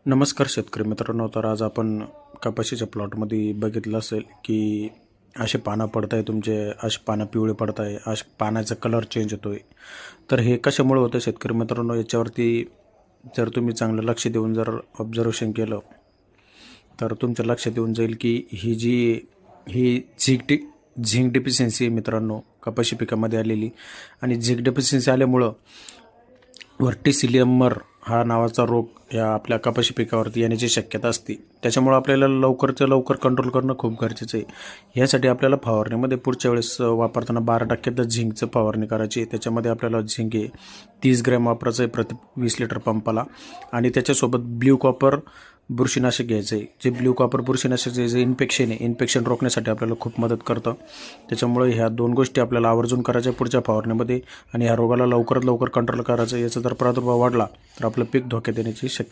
नमस्कार शेतकरी मित्रांनो. तर आज आपण कपाशीच्या प्लॉटमध्ये बघितलं असेल की असे पानं पडत आहे, तुमचे असे पानं पिवळे पडत आहे, असे पानाचा कलर चेंज होतो आहे. तर हे कशामुळे होतं शेतकरी मित्रांनो, याच्यावरती जर तुम्ही चांगलं लक्ष देऊन जर ऑब्झर्वेशन केलं तर तुमच्या लक्षात येऊन जाईल की ही झिंक डिफिशियन्सी मित्रांनो कपाशी पिकामध्ये आलेली. आणि झिंक डिफिशियन्सी आल्यामुळं व्हर्टिसिलियमर हा नावाचा रोग या आपल्या कपाशी पिकावरती येण्याची शक्यता असते. त्याच्यामुळे आपल्याला लवकरच्या लवकर कंट्रोल करणं खूप गरजेचं आहे. यासाठी आपल्याला फवारणीमध्ये पुढच्या वेळेस वापरताना 12% झिंकचं फवारणी करायची आहे. त्याच्यामध्ये आपल्याला झिंक 30 ग्रॅम वापरायचं आहे प्रति 20 लिटर पंपाला. आणि त्याच्यासोबत ब्ल्यू कॉपर बुरशीनाशक घ्यायचं आहे. जे ब्ल्यू कॉपर बुरशीनाशक जे इन्फेक्शन आहे, इन्फेक्शन रोखण्यासाठी आपल्याला खूप मदत करतं. त्याच्यामुळे ह्या दोन गोष्टी आपल्याला आवर्जून करायच्या पुढच्या फवारणीमध्ये. आणि ह्या रोगाला लवकरात लवकर कंट्रोल करायचं. याचा जर प्रादुर्भाव वाढला तर आपलं पीक धोक्यात येण्याची शक्यता